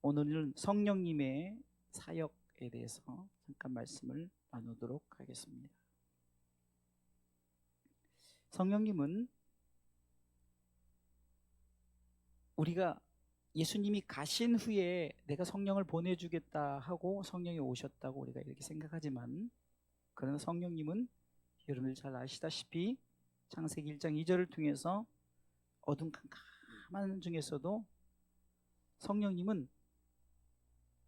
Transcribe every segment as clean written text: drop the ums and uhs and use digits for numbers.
오늘은 성령님의 사역에 대해서 잠깐 말씀을 나누도록 하겠습니다. 성령님은 우리가 예수님이 가신 후에 내가 성령을 보내주겠다 하고 성령이 오셨다고 우리가 이렇게 생각하지만, 그러나 성령님은 여러분들 잘 아시다시피 창세기 1장 2절을 통해서 어둠 캄캄한 중에서도 성령님은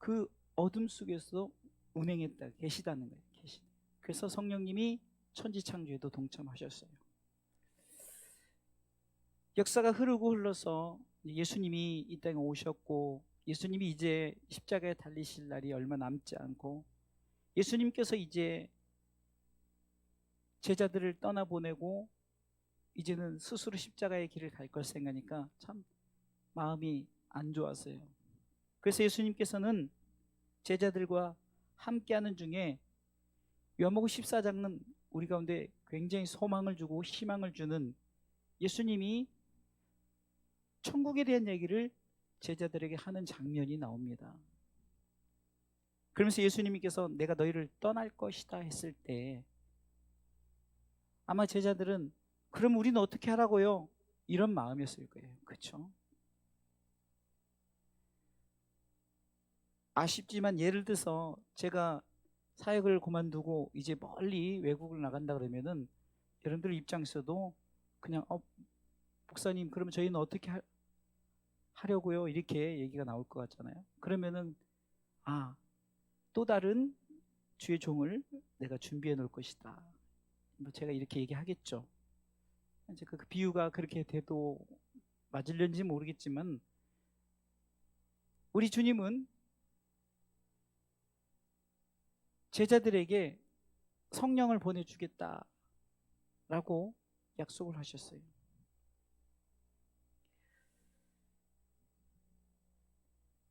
그 어둠 속에서 운행했다 계시다는 거예요. 그래서 성령님이 천지창조에도 동참하셨어요. 역사가 흐르고 흘러서 예수님이 이 땅에 오셨고, 예수님이 이제 십자가에 달리실 날이 얼마 남지 않고, 예수님께서 이제 제자들을 떠나보내고 이제는 스스로 십자가의 길을 갈 걸 생각하니까 참 마음이 안 좋았어요. 그래서 예수님께서는 제자들과 함께하는 중에 요한복음 14장은 우리 가운데 굉장히 소망을 주고 희망을 주는, 예수님이 천국에 대한 얘기를 제자들에게 하는 장면이 나옵니다. 그러면서 예수님께서 내가 너희를 떠날 것이다 했을 때 아마 제자들은 그럼 우리는 어떻게 하라고요? 이런 마음이었을 거예요. 그렇죠? 아쉽지만 예를 들어서 제가 사역을 그만두고 이제 멀리 외국을 나간다 그러면은 여러분들 입장에서도 그냥 목사님 그러면 저희는 어떻게 하려고요? 이렇게 얘기가 나올 것 같잖아요. 그러면은 또 다른 주의 종을 내가 준비해 놓을 것이다. 뭐 제가 이렇게 얘기하겠죠. 이제 그 비유가 그렇게 돼도 맞을는지 모르겠지만, 우리 주님은 제자들에게 성령을 보내주겠다라고 약속을 하셨어요.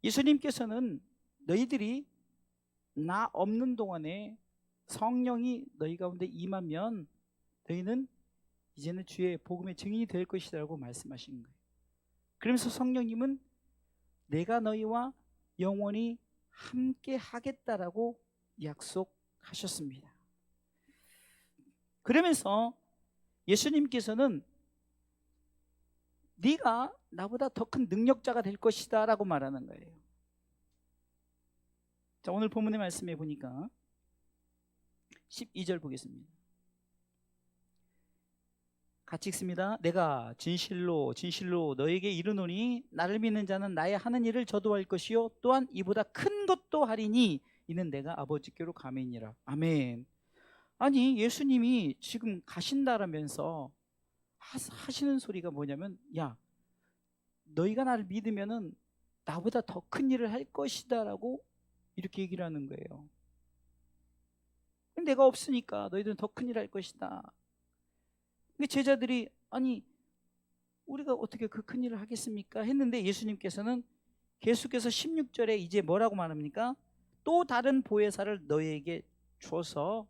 예수님께서는 너희들이 나 없는 동안에 성령이 너희 가운데 임하면 너희는 이제는 주의 복음의 증인이 될 것이라고 말씀하신 거예요. 그러면서 성령님은 내가 너희와 영원히 함께 하겠다라고 약속하셨습니다. 그러면서 예수님께서는 네가 나보다 더 큰 능력자가 될 것이다 라고 말하는 거예요. 자, 오늘 본문의 말씀에 보니까 12절 보겠습니다. 같이 읽습니다. 내가 진실로 진실로 너에게 이르노니 나를 믿는 자는 나의 하는 일을 저도 할 것이요 또한 이보다 큰 것도 하리니 이는 내가 아버지께로 감이니라. 아멘. 아니 예수님이 지금 가신다라면서 하시는 소리가 뭐냐면, 야 너희가 나를 믿으면은 나보다 더 큰 일을 할 것이다 라고 이렇게 얘기를 하는 거예요. 내가 없으니까 너희들은 더 큰 일을 할 것이다. 근데 제자들이 아니 우리가 어떻게 그 큰 일을 하겠습니까 했는데, 예수님께서는 계속해서 16절에 이제 뭐라고 말합니까? 또 다른 보혜사를 너희에게 줘서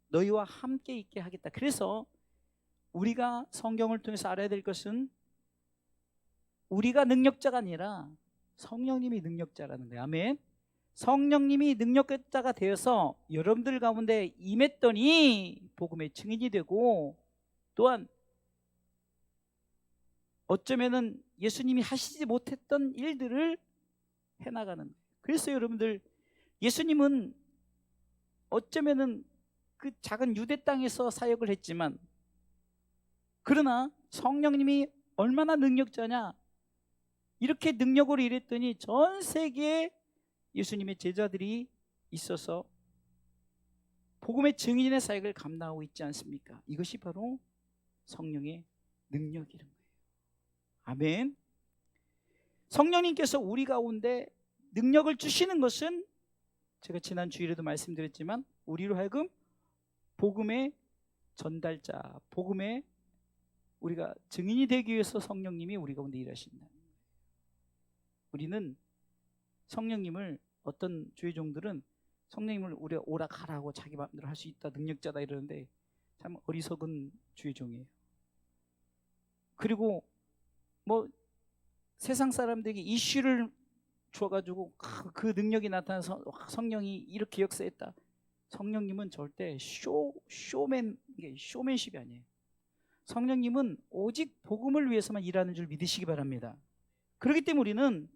너희와 함께 있게 하겠다. 그래서 우리가 성경을 통해서 알아야 될 것은 우리가 능력자가 아니라 성령님이 능력자라는 거예요. 아멘. 성령님이 능력자가 되어서 여러분들 가운데 임했더니 복음의 증인이 되고, 또한 어쩌면은 예수님이 하시지 못했던 일들을 해나가는 거예요. 그래서 여러분들 예수님은 어쩌면은 그 작은 유대 땅에서 사역을 했지만, 그러나 성령님이 얼마나 능력자냐, 이렇게 능력으로 일했더니 전 세계에 예수님의 제자들이 있어서 복음의 증인의 사역을 감당하고 있지 않습니까? 이것이 바로 성령의 능력이란 거예요. 아멘. 성령님께서 우리 가운데 능력을 주시는 것은 제가 지난 주일에도 말씀드렸지만 우리로 하여금 복음의 전달자, 복음의 우리가 증인이 되기 위해서 성령님이 우리 가운데 일하신다. 우리는 성령님을, 어떤 주의 종들은 성령님을 우리가 오라 가라고 자기 마음대로 할 수 있다, 능력자다 이러는데 참 어리석은 주의 종이에요. 그리고 뭐 세상 사람들에게 이슈를 주어가지고 그 능력이 나타나서 성령이 이렇게 역사했다. 성령님은 절대 쇼맨십이 아니에요. 성령님은 오직 복음을 위해서만 일하는 줄 믿으시기 바랍니다. 그렇기 때문에 우리는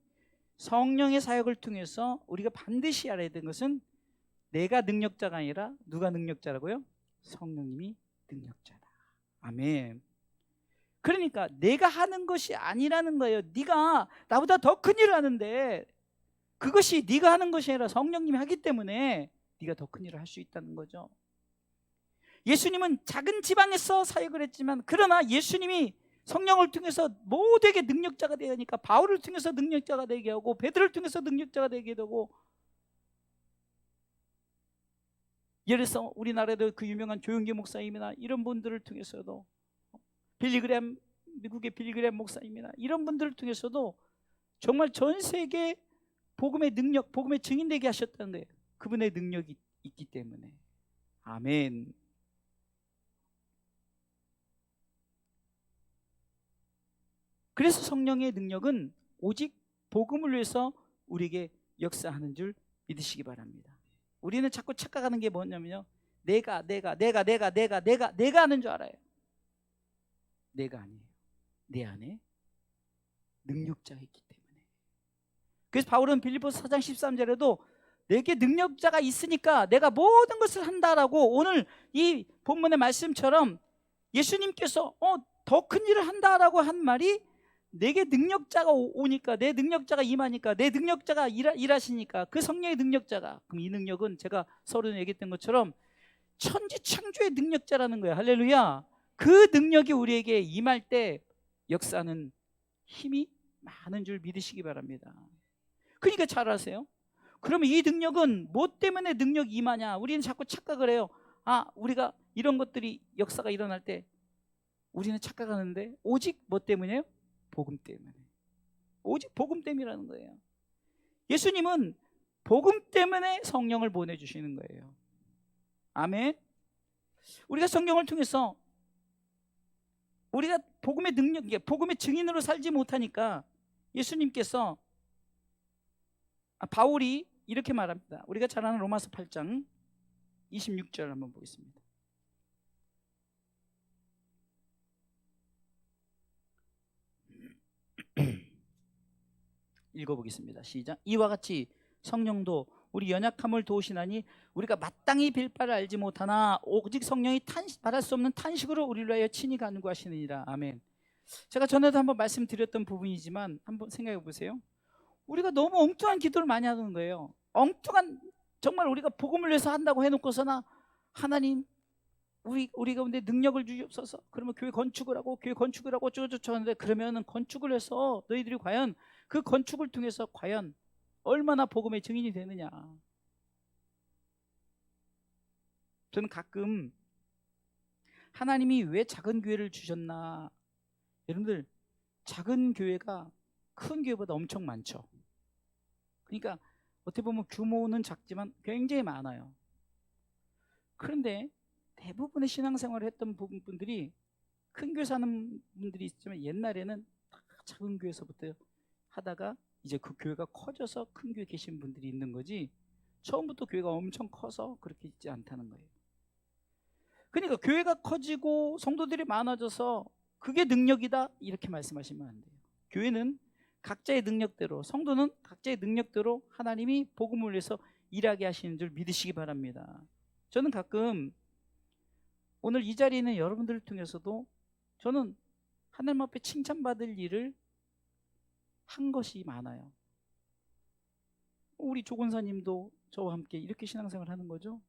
성령의 사역을 통해서 우리가 반드시 알아야 되는 것은 내가 능력자가 아니라 누가 능력자라고요? 성령님이 능력자다. 아멘. 그러니까 내가 하는 것이 아니라는 거예요. 네가 나보다 더 큰 일을 하는데 그것이 네가 하는 것이 아니라 성령님이 하기 때문에 네가 더 큰 일을 할 수 있다는 거죠. 예수님은 작은 지방에서 사역을 했지만 그러나 예수님이 성령을 통해서 모두에게 능력자가 되야 하니까 바울을 통해서 능력자가 되게 하고 베드로를 통해서 능력자가 되게 되고, 예를 들어서 우리나라에도 그 유명한 조용기 목사님이나 이런 분들을 통해서도, 빌리그램, 미국의 빌리그램 목사님이나 이런 분들을 통해서도 정말 전 세계 복음의 능력, 복음의 증인되게 하셨다는 거예요. 그분의 능력이 있기 때문에. 아멘. 그래서 성령의 능력은 오직 복음을 위해서 우리에게 역사하는 줄 믿으시기 바랍니다. 우리는 자꾸 착각하는 게 뭐냐면요, 내가 하는 줄 알아요. 내가 아니에요. 내 안에 능력자가 있기 때문에. 그래서 바울은 빌립보서 4장 13절에도 내게 능력자가 있으니까 내가 모든 것을 한다라고, 오늘 이 본문의 말씀처럼 예수님께서 더 큰 일을 한다라고 한 말이, 내게 능력자가 오니까, 내 능력자가 임하니까, 내 능력자가 일하시니까, 그 성령의 능력자가, 그럼 이 능력은 제가 서론에 얘기했던 것처럼 천지창조의 능력자라는 거예요. 할렐루야. 그 능력이 우리에게 임할 때 역사하는 힘이 많은 줄 믿으시기 바랍니다. 그러니까 잘 아세요. 그러면 이 능력은 뭐 때문에 능력이 임하냐? 우리는 자꾸 착각을 해요. 우리가 이런 것들이 역사가 일어날 때 우리는 착각하는데 오직 뭐 때문이에요? 복음 때문에. 오직 복음 때문이라는 거예요. 예수님은 복음 때문에 성령을 보내주시는 거예요. 아멘. 우리가 성령을 통해서 우리가 복음의 능력, 복음의 증인으로 살지 못하니까 예수님께서, 바울이 이렇게 말합니다. 우리가 잘 아는 로마서 8장 26절 한번 보겠습니다. 읽어보겠습니다. 시작. 이와 같이 성령도 우리 연약함을 도우시나니 우리가 마땅히 빌 바를 알지 못하나 오직 성령이 말할 수 없는 탄식으로 우리를 위하여 친히 간구하시느니라. 아멘. 제가 전에도 한번 말씀드렸던 부분이지만 한번 생각해 보세요. 우리가 너무 엉뚱한 기도를 많이 하는 거예요. 엉뚱한, 정말 우리가 복음을 위해서 한다고 해놓고서나 하나님 우리 가운데 능력을 주시옵소서. 그러면 교회 건축을 하고 어쩌고저쩌고 하는데, 그러면은 건축을 해서 너희들이 과연 그 건축을 통해서 과연 얼마나 복음의 증인이 되느냐. 저는 가끔 하나님이 왜 작은 교회를 주셨나, 여러분들 작은 교회가 큰 교회보다 엄청 많죠. 그러니까 어떻게 보면 규모는 작지만 굉장히 많아요. 그런데 대부분의 신앙생활을 했던 분들이 큰 교회 사는 분들이 있지만, 옛날에는 작은 교회에서부터 하다가 이제 그 교회가 커져서 큰 교회 계신 분들이 있는 거지, 처음부터 교회가 엄청 커서 그렇게 있지 않다는 거예요. 그러니까 교회가 커지고 성도들이 많아져서 그게 능력이다 이렇게 말씀하시면 안 돼요. 교회는 각자의 능력대로, 성도는 각자의 능력대로 하나님이 복음을 위해서 일하게 하시는 줄 믿으시기 바랍니다. 저는 가끔 오늘 이 자리에 있는 여러분들을 통해서도 저는 하나님 앞에 칭찬받을 일을 한 것이 많아요. 우리 조건사님도 저와 함께 이렇게 신앙생활 하는 거죠.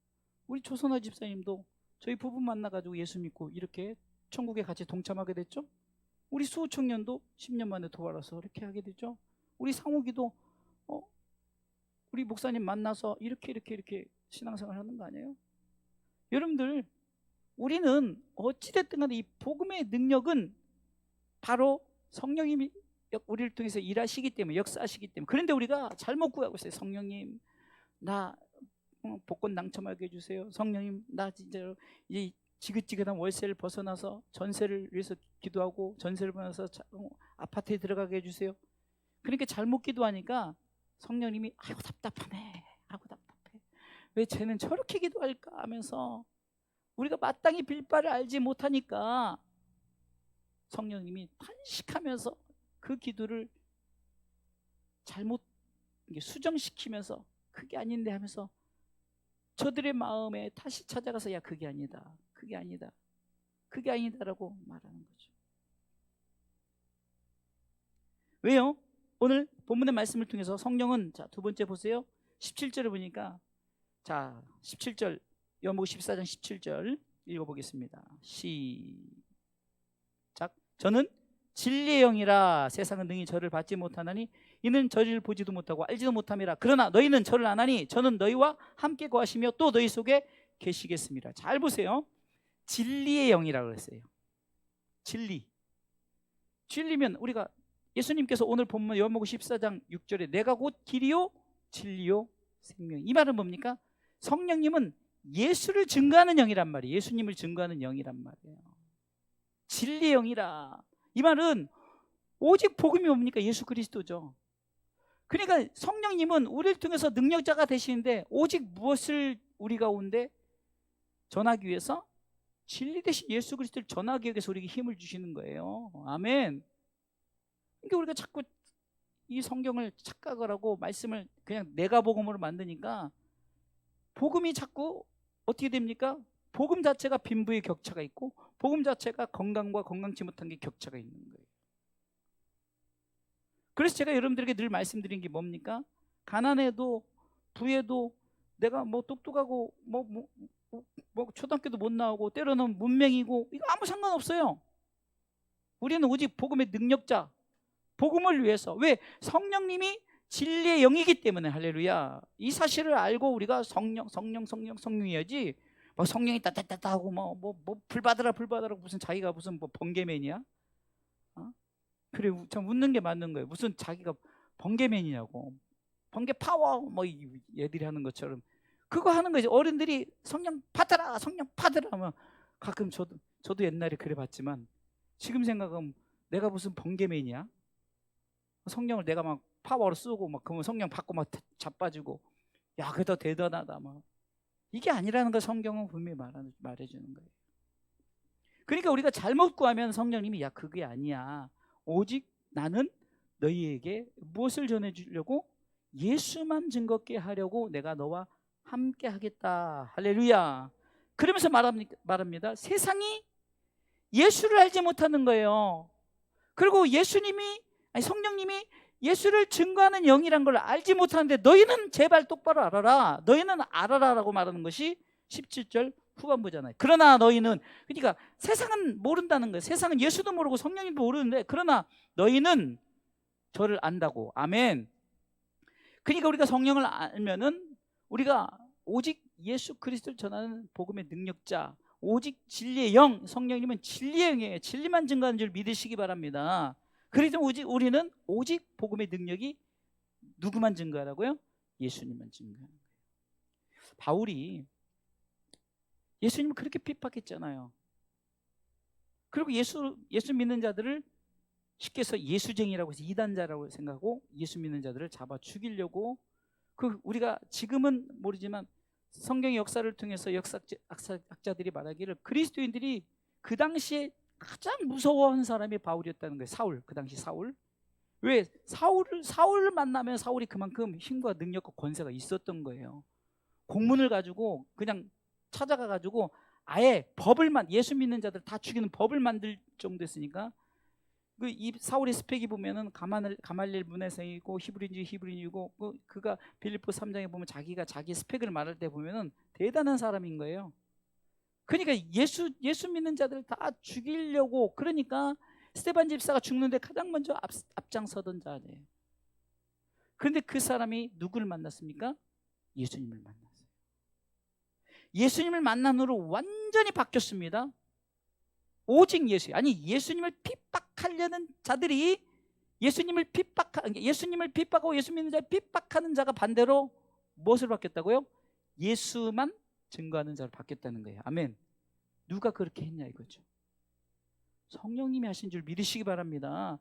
우리 조선화 집사님도 저희 부부 만나가지고 예수 믿고 이렇게 천국에 같이 동참하게 됐죠. 우리 수호 청년도 10년 만에 도와서 이렇게 하게 됐죠. 우리 상욱이도 우리 목사님 만나서 이렇게 신앙생활 하는 거 아니에요? 여러분들, 우리는 어찌됐든 간에 이 복음의 능력은 바로 성령님이 우리를 통해서 일하시기 때문에, 역사하시기 때문에. 그런데 우리가 잘못 구하고 있어요. 성령님, 나 복권 당첨하게 해주세요. 성령님, 나 진짜로 이 지긋지긋한 월세를 벗어나서 전세를 위해서 기도하고 전세를 벗어나서 아파트에 들어가게 해주세요. 그러니까 잘못 기도하니까 성령님이 아이고 답답하네, 아이고 답답해, 왜 쟤는 저렇게 기도할까 하면서 우리가 마땅히 빌 바를 알지 못하니까 성령님이 탄식하면서 그 기도를 잘못 수정시키면서 그게 아닌데 하면서 저들의 마음에 다시 찾아가서 야 그게 아니다, 그게 아니다, 그게 아니다라고 말하는 거죠. 왜요? 오늘 본문의 말씀을 통해서 성령은, 자, 두 번째 보세요. 17절을 보니까, 자, 17절, 요한복음 14장 17절 읽어보겠습니다. 시작. 저는 진리의 영이라 세상은 능히 저를 받지 못하나니 이는 저를 보지도 못하고 알지도 못함이라. 그러나 너희는 저를 아나니 저는 너희와 함께 거하시며 또 너희 속에 계시겠습니다. 잘 보세요. 진리의 영이라고 했어요. 진리면 우리가 예수님께서 오늘 본문 요한복음 14장 6절에 내가 곧 길이요 진리요 생명, 이 말은 뭡니까? 성령님은 예수를 증거하는 영이란 말이에요. 예수님을 증거하는 영이란 말이에요. 진리의 영이라, 이 말은 오직 복음이 뭡니까? 예수 그리스도죠. 그러니까 성령님은 우리를 통해서 능력자가 되시는데 오직 무엇을 우리 가운데 전하기 위해서? 진리 대신 예수 그리스도를 전하기 위해서 우리에게 힘을 주시는 거예요. 아멘. 그러니까 우리가 자꾸 이 성경을 착각을 하고 말씀을 그냥 내가 복음으로 만드니까 복음이 자꾸 어떻게 됩니까? 복음 자체가 빈부의 격차가 있고 복음 자체가 건강과 건강치 못한 게 격차가 있는 거예요. 그래서 제가 여러분들에게 늘 말씀드린 게 뭡니까? 가난해도 부해도 내가 뭐 똑똑하고 뭐 초등학교도 못 나오고 때로는 문맹이고 이거 아무 상관없어요. 우리는 오직 복음의 능력자, 복음을 위해서. 왜? 성령님이 진리의 영이기 때문에. 할렐루야. 이 사실을 알고 우리가 성령이야지 막 성령이 따따따따 하고 뭐 불 받으라 무슨 자기가 무슨 뭐 번개맨이야? 어? 그래, 참 웃는 게 맞는 거예요. 무슨 자기가 번개맨이냐고, 번개 파워 뭐 얘들이 하는 것처럼 그거 하는 거지. 어른들이 성령 받아라 하면 가끔 저도 옛날에 그래 봤지만 지금 생각하면 내가 무슨 번개맨이야? 성령을 내가 막 파워로 쓰고 막 그러면 성령 받고 막 자빠지고 야 그게 더 대단하다 막, 이게 아니라는 걸 성경은 분명히 말해주는 거예요. 그러니까 우리가 잘못 구하면 성령님이 야 그게 아니야, 오직 나는 너희에게 무엇을 전해주려고? 예수만 증거케 하려고 내가 너와 함께 하겠다. 할렐루야. 그러면서 말합니다. 세상이 예수를 알지 못하는 거예요. 그리고 성령님이 예수를 증거하는 영이란 걸 알지 못하는데 너희는 제발 똑바로 알아라, 너희는 알아라라고 말하는 것이 17절 후반부잖아요. 그러나 너희는, 그러니까 세상은 모른다는 거예요. 세상은 예수도 모르고 성령님도 모르는데 그러나 너희는 저를 안다고. 아멘. 그러니까 우리가 성령을 알면은 우리가 오직 예수 그리스도를 전하는 복음의 능력자, 오직 진리의 영, 성령님은 진리의 영이에요. 진리만 증거하는 줄 믿으시기 바랍니다. 그래서 우리는 오직 복음의 능력이 누구만 증거하라고요? 예수님만 증거하는 거예요. 바울이 예수님을 그렇게 핍박했잖아요. 그리고 예수 믿는 자들을 쉽게 해서 예수쟁이라고 해서 이단자라고 생각하고 예수 믿는 자들을 잡아 죽이려고, 우리가 지금은 모르지만 성경의 역사를 통해서 역사학자들이 말하기를 그리스도인들이 그 당시에 가장 무서워한 사람이 바울이었다는 거예요. 사울, 그 당시 사울. 왜? 사울을 만나면 사울이 그만큼 힘과 능력과 권세가 있었던 거예요. 공문을 가지고 그냥 찾아가 가지고 아예 예수 믿는 자들 다 죽이는 법을 만들 정도였으니까, 이 사울의 스펙이 보면은 가말리엘 문해생이고 히브리인이고 그가 빌립보 3장에 보면 자기가 자기 스펙을 말할 때 보면은 대단한 사람인 거예요. 그러니까 예수 믿는 자들 다 죽이려고, 그러니까 스데반 집사가 죽는데 가장 먼저 앞장서던 자예요. 그런데 그 사람이 누구를 만났습니까? 예수님을 만났어요. 예수님을 만난 후로 완전히 바뀌었습니다. 오직 예수님을 핍박하려는 자들이 예수님을 핍박하고 예수 믿는 자를 핍박하는 자가 반대로 무엇을 바뀌었다고요? 예수만 증거하는 자로 바뀌었다는 거예요. 아멘. 누가 그렇게 했냐 이거죠. 성령님이 하신 줄 믿으시기 바랍니다.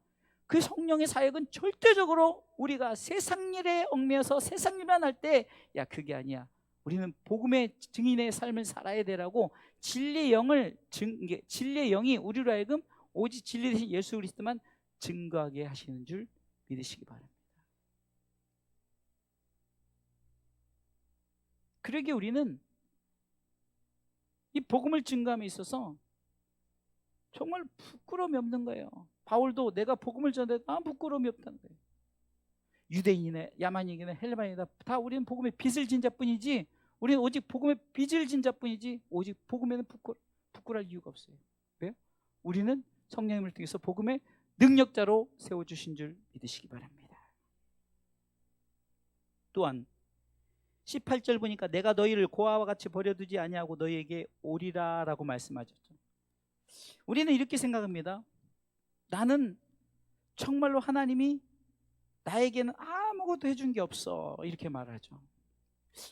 그 성령의 사역은 절대적으로 우리가 세상 일에 얽매여서 세상 일만 할 때 야 그게 아니야. 우리는 복음의 증인의 삶을 살아야 되라고 진리의 영이 우리로 하여금 오직 진리 대신 예수 그리스도만 증거하게 하시는 줄 믿으시기 바랍니다. 그러기에 우리는 이 복음을 증거함에 있어서 정말 부끄러움이 없는 거예요. 바울도 내가 복음을 전해도 아무 부끄러움이 없다는 거예요. 유대인이네 야만인이네 헬레반이다 다 우리는 복음의 빚을 진 자뿐이지, 우리는 오직 복음의 빚을 진 자뿐이지 오직 복음에는 부끄러울 이유가 없어요. 왜요? 우리는 성령님을 통해서 복음의 능력자로 세워주신 줄 믿으시기 바랍니다. 또한 18절 보니까 내가 너희를 고아와 같이 버려두지 아니하고 너희에게 오리라 라고 말씀하셨죠. 우리는 이렇게 생각합니다. 나는 정말로 하나님이 나에게는 아무것도 해준 게 없어 이렇게 말하죠.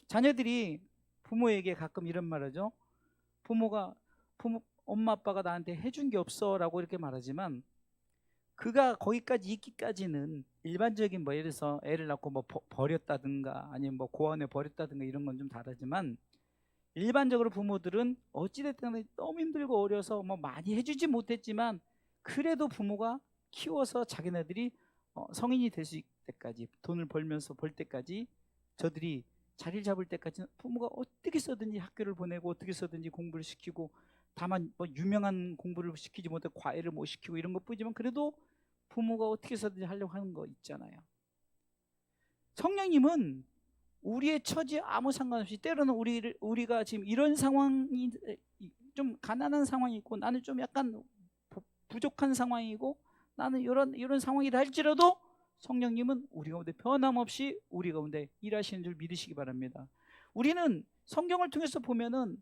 자녀들이 부모에게 가끔 이런 말하죠. 엄마 아빠가 나한테 해준 게 없어 라고 이렇게 말하지만 그가 거기까지 있기까지는 일반적인 예를 들어서 애를 낳고 버렸다든가 아니면 고아원에 버렸다든가 이런 건 좀 다르지만 일반적으로 부모들은 어찌됐든 너무 힘들고 어려서 많이 해주지 못했지만 그래도 부모가 키워서 자기네들이 성인이 될 수 있을 때까지 돈을 벌 때까지 저들이 자리를 잡을 때까지는 부모가 어떻게 써든지 학교를 보내고 어떻게 써든지 공부를 시키고 다만 유명한 공부를 시키지 못해 과외를 못 시키고 이런 것뿐이지만 그래도 부모가 어떻게 써든지 하려고 하는 거 있잖아요. 성령님은 우리의 처지에 아무 상관없이 때로는 우리가 지금 이런 상황이 좀 가난한 상황이 있고 나는 좀 약간 부족한 상황이고 나는 이런 상황이라 할지라도 성령님은 우리 가운데 변함없이 우리 가운데 일하시는 줄 믿으시기 바랍니다. 우리는 성경을 통해서 보면은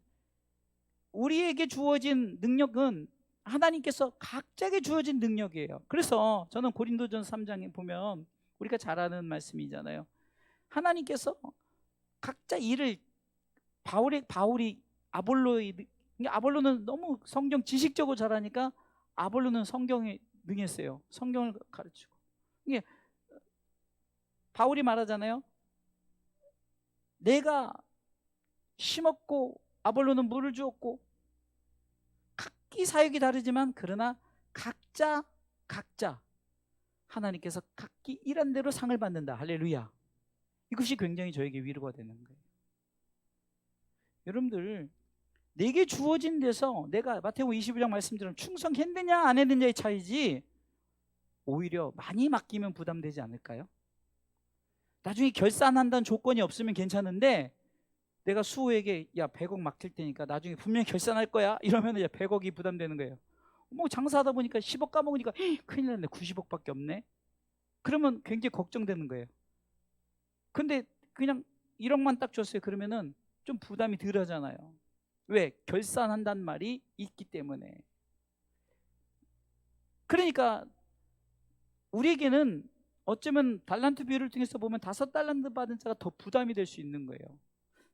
우리에게 주어진 능력은 하나님께서 각자에게 주어진 능력이에요. 그래서 저는 고린도전서 3장에 보면 우리가 잘 아는 말씀이잖아요. 하나님께서 각자 일을 바울이 아볼로는 너무 성경 지식적으로 잘하니까 아볼로는 성경에 능했어요. 성경을 가르치고. 이게 바울이 말하잖아요. 내가 심었고 아볼로는 물을 주었고 각기 사역이 다르지만 그러나 각자 하나님께서 각기 일한 대로 상을 받는다. 할렐루야. 이것이 굉장히 저에게 위로가 되는 거예요. 여러분들 내게 주어진 데서 내가 마태복음 25장 말씀처럼 충성했느냐 안 했느냐의 차이지 오히려 많이 맡기면 부담되지 않을까요? 나중에 결산한다는 조건이 없으면 괜찮은데 내가 수호에게 야 100억 맡길 테니까 나중에 분명히 결산할 거야 이러면 100억이 부담되는 거예요. 장사하다 보니까 10억 까먹으니까 큰일 났네 90억밖에 없네. 그러면 굉장히 걱정되는 거예요. 근데 그냥 1억만 딱 줬어요. 그러면은 좀 부담이 덜 하잖아요. 왜? 결산한다는 말이 있기 때문에. 그러니까 우리에게는 어쩌면 달란트 비율을 통해서 보면 5달란트 받은 자가 더 부담이 될 수 있는 거예요.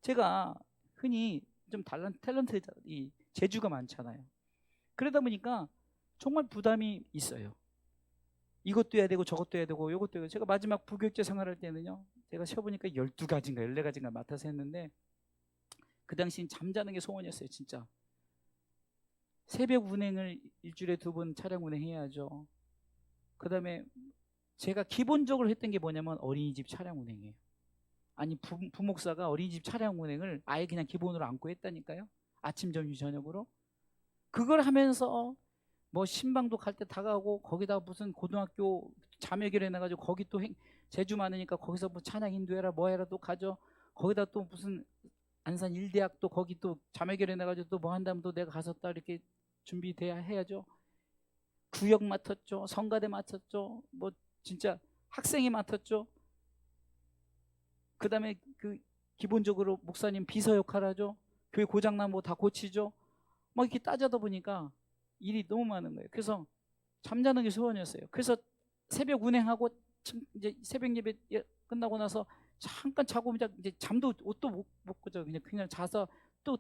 제가 흔히 좀 탤런트 이 재주가 많잖아요. 그러다 보니까 정말 부담이 있어요. 이것도 해야 되고 저것도 해야 되고 이것도 해야 되고. 제가 마지막 부교육자 생활할 때는요 제가 세어보니까 12가지인가 14가지인가 맡아서 했는데 그 당시엔 잠자는 게 소원이었어요. 진짜 새벽 운행을 일주일에 2번 차량 운행해야죠. 그 다음에 제가 기본적으로 했던 게 뭐냐면 어린이집 차량 운행이에요. 아니 부목사가 어린이집 차량 운행을 아예 그냥 기본으로 안고 했다니까요. 아침 점심 저녁으로. 그걸 하면서 신방도 갈 때 다 가고 거기다 무슨 고등학교 자매교회 해가지고 거기 또 제주 많으니까 거기서 찬양 인도해라 뭐해라 또 가죠. 거기다 또 무슨 안산 일대학도 거기 또 자매교회 해가지고 또 한다면 또 내가 가서 또 이렇게 준비돼야 해야죠. 구역 맡았죠. 성가대 맡았죠. 진짜 학생이 맡았죠. 그 다음에 기본적으로 목사님 비서 역할 하죠. 교회 고장나면 다 고치죠. 이렇게 따져다 보니까 일이 너무 많은 거예요. 그래서 잠자는 게 소원이었어요. 그래서 새벽 운행하고 이제 새벽 예배 끝나고 나서 잠깐 자고 이제 잠도 옷도 못 끄죠. 그냥 자서 또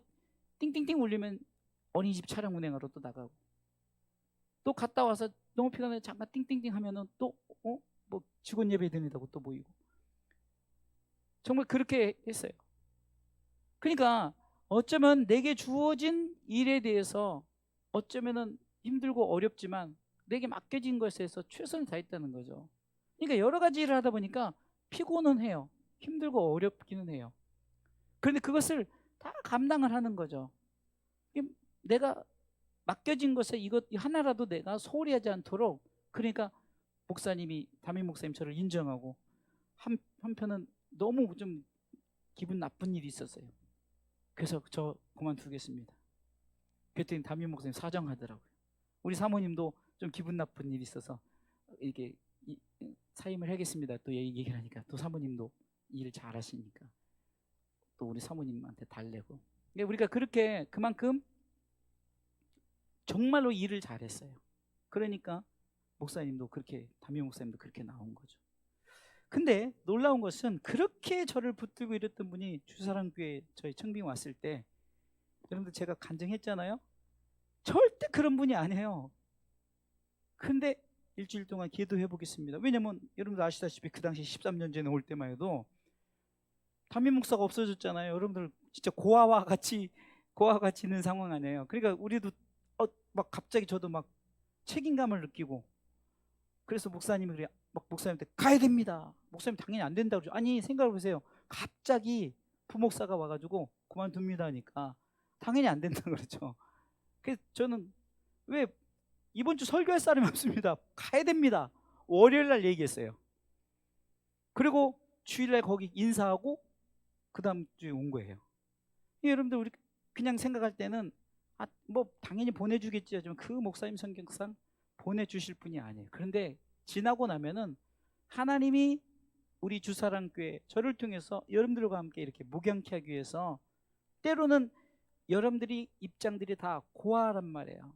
띵띵띵 울리면 어린이집 차량 운행하러 또 나가고 또 갔다 와서 너무 피가 나요. 잠깐 띵띵띵 하면은 또 뭐 직원 예배 드린다고 또 모이고. 정말 그렇게 했어요. 그러니까 어쩌면 내게 주어진 일에 대해서 어쩌면은 힘들고 어렵지만 내게 맡겨진 것에서 최선을 다했다는 거죠. 그러니까 여러 가지 일을 하다 보니까 피곤은 해요. 힘들고 어렵기는 해요. 그런데 그것을 다 감당을 하는 거죠. 내가 맡겨진 것에 이것 하나라도 내가 소홀히 하지 않도록, 그러니까 목사님이, 담임 목사님 저를 인정하고, 한편은 너무 좀 기분 나쁜 일이 있었어요. 그래서 저 그만두겠습니다. 그랬더니 담임 목사님 사정하더라고요. 우리 사모님도 좀 기분 나쁜 일이 있어서 이렇게 사임을 하겠습니다. 또 얘기를 하니까 또 사모님도 일을 잘 하시니까 또 우리 사모님한테 달래고. 우리가 그렇게 그만큼 정말로 일을 잘했어요. 그러니까 목사님도 그렇게, 담임 목사님도 그렇게 나온 거죠. 근데 놀라운 것은 그렇게 저를 붙들고 이랬던 분이 주사랑교회 저희 청빙 왔을 때, 여러분들 제가 간증했잖아요. 절대 그런 분이 아니에요. 근데 일주일 동안 기도해 보겠습니다. 왜냐면 여러분들 아시다시피 그 당시 13년 전에 올 때만 해도 담임 목사가 없어졌잖아요. 여러분들 진짜 고아와 같이 있는 상황 아니에요. 그러니까 우리도 막 갑자기 저도 막 책임감을 느끼고, 그래서 목사님이 그래, 막 목사님한테 가야 됩니다. 목사님 당연히 안 된다고 그러죠. 아니 생각해 보세요. 갑자기 부목사가 와가지고 그만둡니다 하니까 당연히 안 된다고 그러죠. 그래서 저는 왜 이번 주 설교할 사람이 없습니다. 가야 됩니다. 월요일 날 얘기했어요. 그리고 주일날 거기 인사하고 그 다음 주에 온 거예요. 여러분들 우리 그냥 생각할 때는 뭐 당연히 보내주겠지 하지만 그 목사님 성격상 보내주실 분이 아니에요. 그런데 지나고 나면은 하나님이 우리 주사랑교회 저를 통해서 여러분들과 함께 이렇게 무경케 하기 위해서, 때로는 여러분들이 입장들이 다 고아란 말이에요.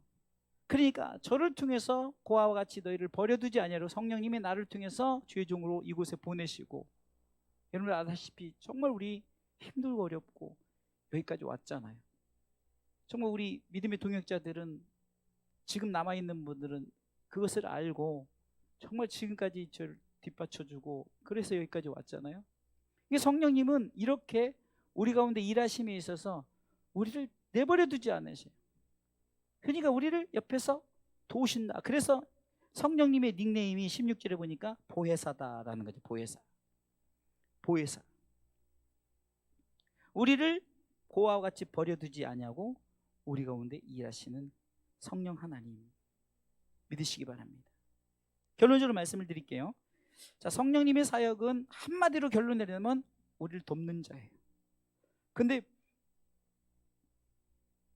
그러니까 저를 통해서 고아와 같이 너희를 버려두지 아니하려 성령님이 나를 통해서 죄종으로 이곳에 보내시고, 여러분들 아다시피 정말 우리 힘들고 어렵고 여기까지 왔잖아요. 정말 우리 믿음의 동역자들은, 지금 남아있는 분들은 그것을 알고 정말 지금까지 저를 뒷받쳐주고 그래서 여기까지 왔잖아요. 이게 성령님은 이렇게 우리 가운데 일하심에 있어서 우리를 내버려 두지 않으세요. 그러니까 우리를 옆에서 도우신다. 그래서 성령님의 닉네임이 16절에 보니까 보혜사다라는 거죠. 보혜사. 우리를 고아와 같이 버려두지 아니하고 우리 가운데 일하시는 성령 하나님 믿으시기 바랍니다. 결론적으로 말씀을 드릴게요. 자, 성령님의 사역은 한마디로 결론 내리면 우리를 돕는 자예요. 근데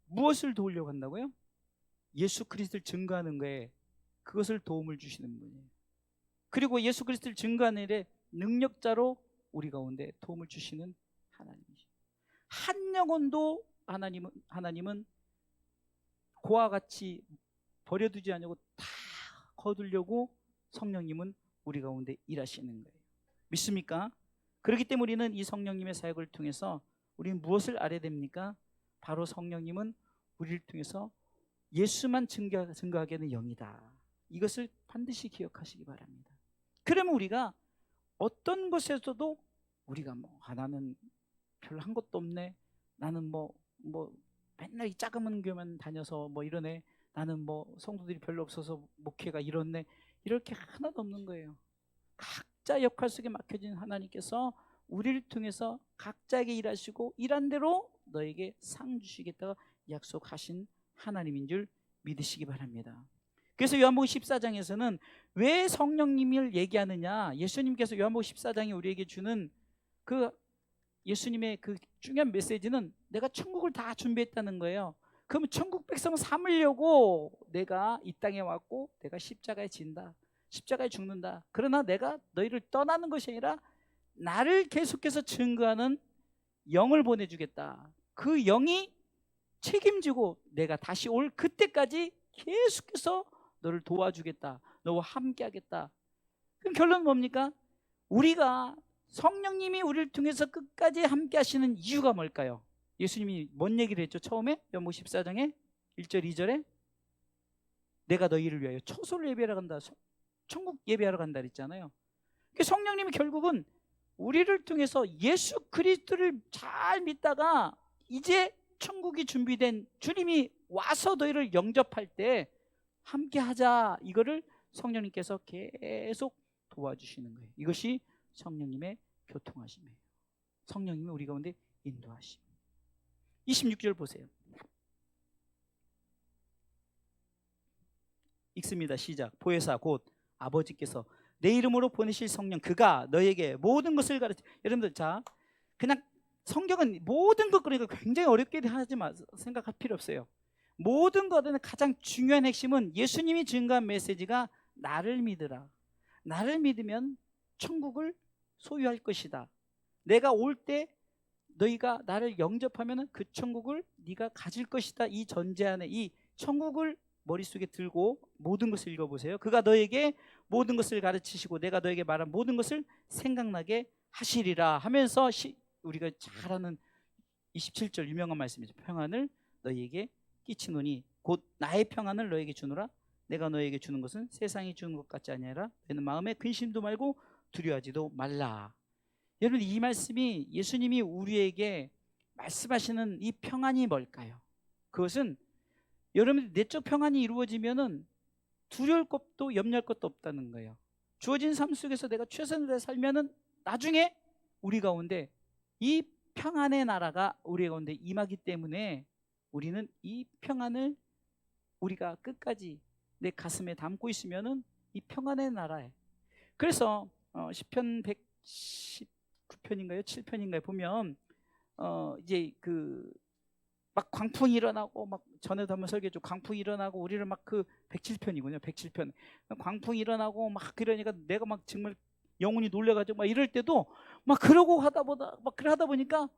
무엇을 도우려고 한다고요? 예수 그리스도를 증거하는 거에 그것을 도움을 주시는 분이에요. 그리고 예수 그리스도를 증거하는 일에 능력자로 우리 가운데 도움을 주시는 하나님이죠. 한 영혼도 하나님은 고아 같이 버려두지 않고 다 거두려고 성령님은 우리 가운데 일하시는 거예요. 믿습니까? 그렇기 때문에 우리는 이 성령님의 사역을 통해서 우리는 무엇을 알아야 됩니까? 바로 성령님은 우리를 통해서 예수만 증거하게 하는 영이다. 이것을 반드시 기억하시기 바랍니다. 그러면 우리가 어떤 것에서도 우리가 나는 별로 한 것도 없네. 나는 맨날 이 작은 교회만 다녀서 이러네. 나는 성도들이 별로 없어서 목회가 이렇네. 이렇게 하나도 없는 거예요. 각자 역할 속에 맡겨진 하나님께서 우리를 통해서 각자에게 일하시고 일한 대로 너에게 상 주시겠다고 약속하신 하나님인 줄 믿으시기 바랍니다. 그래서 요한복음 14장에서는 왜 성령님을 얘기하느냐, 예수님께서 요한복음 14장에 우리에게 주는 그 예수님의 그 중요한 메시지는 내가 천국을 다 준비했다는 거예요. 그러면 천국 백성 삼으려고 내가 이 땅에 왔고 내가 십자가에 진다, 십자가에 죽는다. 그러나 내가 너희를 떠나는 것이 아니라 나를 계속해서 증거하는 영을 보내주겠다. 그 영이 책임지고 내가 다시 올 그때까지 계속해서 너를 도와주겠다, 너와 함께하겠다. 그럼 결론은 뭡니까? 우리가 성령님이 우리를 통해서 끝까지 함께 하시는 이유가 뭘까요? 예수님이 뭔 얘기를 했죠? 처음에 요한복음 14장에 1절 2절에 내가 너희를 위하여 처소를 예배하러 간다. 천국 예배하러 간다 그랬잖아요. 성령님이 결국은 우리를 통해서 예수 그리스도를 잘 믿다가 이제 천국이 준비된 주님이 와서 너희를 영접할 때 함께 하자, 이거를 성령님께서 계속 도와주시는 거예요. 이것이 성령님의 교통하심이에요. 성령님이 우리 가운데 인도하심. 26절 보세요. 읽습니다. 시작. 보혜사 곧 아버지께서 내 이름으로 보내실 성령 그가 너에게 모든 것을 가르치. 여러분들, 자, 그냥 성경은 모든 것, 그러니까 굉장히 어렵게 하지 마, 생각할 필요 없어요. 모든 것은 가장 중요한 핵심은 예수님이 증거한 메시지가 나를 믿으라. 나를 믿으면 천국을 소유할 것이다. 내가 올 때 너희가 나를 영접하면 그 천국을 네가 가질 것이다. 이 전제 안에 이 천국을 머릿속에 들고 모든 것을 읽어보세요. 그가 너에게 모든 것을 가르치시고 내가 너에게 말한 모든 것을 생각나게 하시리라 하면서 우리가 잘 아는 27절 유명한 말씀이죠. 평안을 너희에게 끼치노니 곧 나의 평안을 너에게 주노라. 내가 너에게 주는 것은 세상이 주는 것 같지 아니하라. 너희는 마음에 근심도 말고 두려워하지도 말라. 여러분, 이 말씀이 예수님이 우리에게 말씀하시는 이 평안이 뭘까요? 그것은 여러분 내적 평안이 이루어지면은 두려울 것도 염려할 것도 없다는 거예요. 주어진 삶 속에서 내가 최선을 다해 살면은 나중에 우리 가운데 이 평안의 나라가 우리 가운데 임하기 때문에 우리는 이 평안을 우리가 끝까지 내 가슴에 담고 있으면은 이 평안의 나라에. 그래서 시편 119편인가요? 7편인가요? 보면 이제 막 광풍이 일어나고, 막 전에도 한번 설교했죠. 광풍이 일어나고 우리를 막 107편이군요. 107편. 광풍이 일어나고 막 그러니까 내가 막 정말 영혼이 놀래가지고 막 이럴 때도 막 그러고 하다 보니까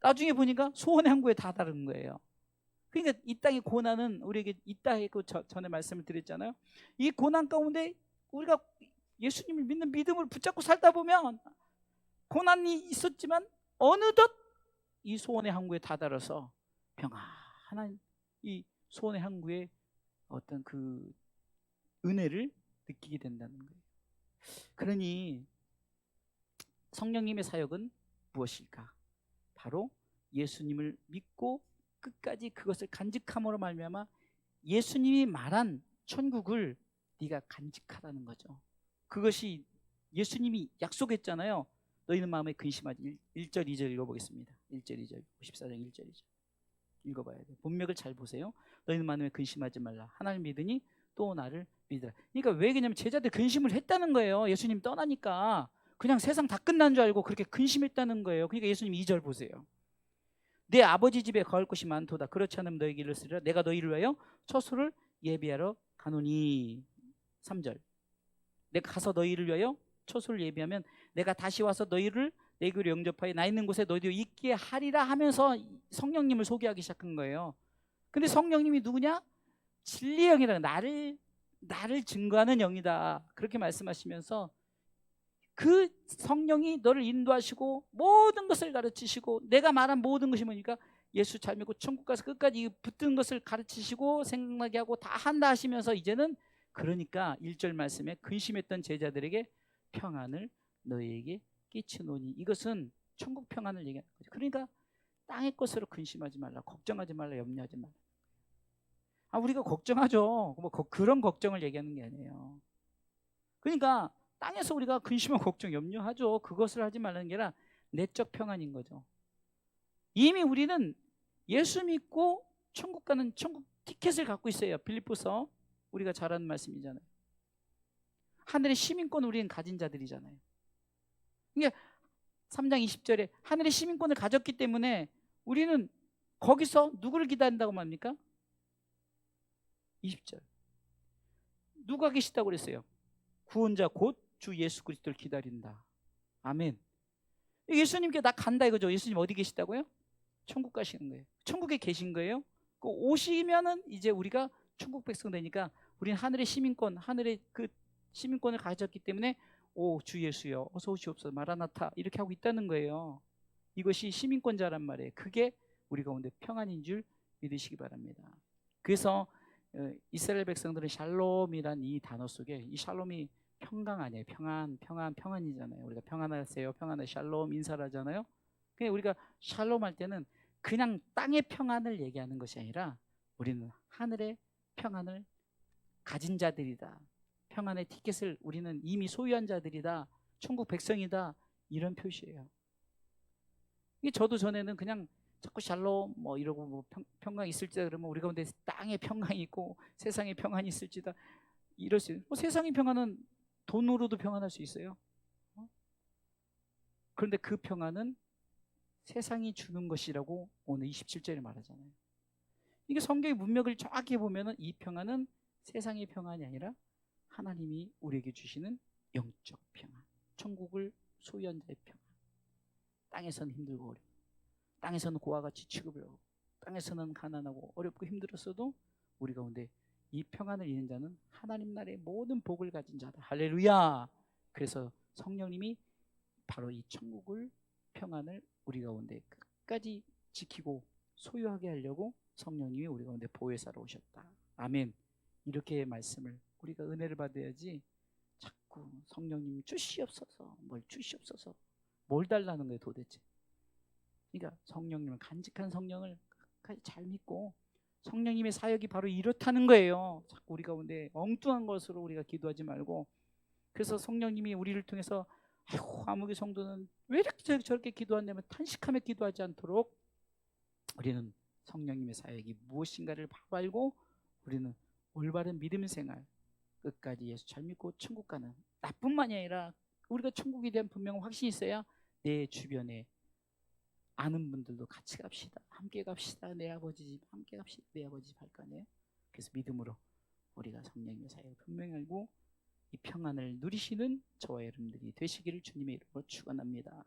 나중에 보니까 소원의 항구에 다다른 거예요. 그러니까 이 땅의 고난은 우리에게 있다 했고 전에 말씀을 드렸잖아요. 이 고난 가운데 우리가 예수님을 믿는 믿음을 붙잡고 살다 보면 고난이 있었지만 어느덧 이 소원의 항구에 다다라서 평안한 이 소원의 항구의 어떤 그 은혜를 느끼게 된다는 거예요. 그러니 성령님의 사역은 무엇일까? 바로 예수님을 믿고 끝까지 그것을 간직함으로 말미암아 예수님이 말한 천국을 네가 간직하라는 거죠. 그것이 예수님이 약속했잖아요. 너희는 마음에 근심하지. 1절 2절 읽어보겠습니다. 1절 2절 54장 1절 2절 읽어봐야 돼요. 본맥을 잘 보세요. 너희는 마음에 근심하지 말라. 하나님 믿으니 또 나를 믿으라. 그러니까 왜 그러냐면 제자들 근심을 했다는 거예요. 예수님 떠나니까 그냥 세상 다 끝난 줄 알고 그렇게 근심했다는 거예요. 그러니까 예수님 2절 보세요. 내 아버지 집에 거할 곳이 많도다. 그렇지 않으면 너에게 이르시리라. 내가 너희를 위하여 처소를 예비하러 가노니. 3절. 내가 가서 너희를 위하여 처소를 예비하면 내가 다시 와서 너희를 내 교회로 영접하여 나 있는 곳에 너희도 있게 하리라 하면서 성령님을 소개하기 시작한 거예요. 근데 성령님이 누구냐? 진리의 영이라, 나를 증거하는 영이다. 그렇게 말씀하시면서 그 성령이 너를 인도하시고 모든 것을 가르치시고 내가 말한 모든 것이 뭐니까 예수 잘 믿고 천국 가서 끝까지 붙든 것을 가르치시고 생각나게 하고 다 한다 하시면서 이제는 그러니까 1절 말씀에 근심했던 제자들에게 평안을 너희에게 끼치노니, 이것은 천국 평안을 얘기하는 거죠. 그러니까 땅의 것으로 근심하지 말라, 걱정하지 말라, 염려하지 말라. 우리가 걱정하죠. 뭐 그런 걱정을 얘기하는 게 아니에요. 그러니까 땅에서 우리가 근심하고 걱정, 염려하죠. 그것을 하지 말라는 게 아니라 내적 평안인 거죠. 이미 우리는 예수 믿고 천국 가는 천국 티켓을 갖고 있어요. 빌립보서 우리가 잘 아는 말씀이잖아요. 하늘의 시민권 우리는 가진 자들이잖아요. 그러니까 3장 20절에 하늘의 시민권을 가졌기 때문에 우리는 거기서 누구를 기다린다고 말합니까? 20절. 누가 계시다고 그랬어요? 구원자 곧 주 예수 그리스도를 기다린다. 아멘. 예수님께 나 간다 이거죠. 예수님 어디 계시다고요? 천국 가시는 거예요. 천국에 계신 거예요. 오시면은 이제 우리가 천국 백성 되니까 우리는 하늘의 시민권, 하늘의 그 시민권을 가졌기 때문에 오, 주 예수여 어서 오시옵소서 마라나타 이렇게 하고 있다는 거예요. 이것이 시민권자란 말이에요. 그게 우리 가운데 평안인 줄 믿으시기 바랍니다. 그래서 이스라엘 백성들은 샬롬이란 이 단어 속에 이 샬롬이 평강 아니에요. 평안이잖아요. 우리가 평안하세요, 평안해, 샬롬 인사를 하잖아요. 그냥 우리가 샬롬 할 때는 그냥 땅의 평안을 얘기하는 것이 아니라 우리는 하늘의 평안을 가진 자들이다. 평안의 티켓을 우리는 이미 소유한 자들이다. 천국 백성이다. 이런 표시예요. 이게 저도 전에는 그냥 자꾸 샬롬 뭐 이러고 뭐 평강 있을지다 그러면 우리 가운데 땅의 평강이 있고 세상의 평안이 있을지다 이럴 수 있어요. 뭐 세상의 평안은 돈으로도 평안할 수 있어요. 그런데 그 평안은 세상이 주는 것이라고 오늘 27절에 말하잖아요. 이게 성경의 문맥을 정확히 보면은 이 평안은 세상의 평안이 아니라 하나님이 우리에게 주시는 영적 평안, 천국을 소유한 자의 평안. 땅에서는 힘들고 어렵고, 땅에서는 고와 같이 취급을 하고, 땅에서는 가난하고 어렵고 힘들었어도 우리 가운데 이 평안을 잃는 자는 하나님 나라의 모든 복을 가진 자다. 할렐루야. 그래서 성령님이 바로 이 천국을, 평안을 우리 가운데 끝까지 지키고 소유하게 하려고 성령님이 우리 가운데 보혜사로 오셨다. 아멘. 이렇게 말씀을 우리가 은혜를 받아야지 자꾸 성령님 주시옵소서, 뭘 주시옵소서, 뭘 달라는 거예요 도대체. 그러니까 성령님을, 간직한 성령을 끝까지 잘 믿고 성령님의 사역이 바로 이렇다는 거예요. 자꾸 우리 가운데 엉뚱한 것으로 우리가 기도하지 말고. 그래서 성령님이 우리를 통해서 아이고 아무개 성도는 왜 이렇게 저렇게 기도한다면 탄식하며 기도하지 않도록 우리는 성령님의 사역이 무엇인가를 바로 알고 우리는 올바른 믿음의 생활 끝까지 예수 잘 믿고 천국 가는, 나뿐만이 아니라 우리가 천국에 대한 분명한 확신이 있어야 내 주변에 아는 분들도 같이 갑시다, 함께 갑시다, 내 아버지 집 함께 갑시다, 내 아버지 집 할 거 아니에요. 그래서 믿음으로 우리가 성령님의 사역을 분명히 알고 이 평안을 누리시는 저와 여러분들이 되시기를 주님의 이름으로 축원합니다.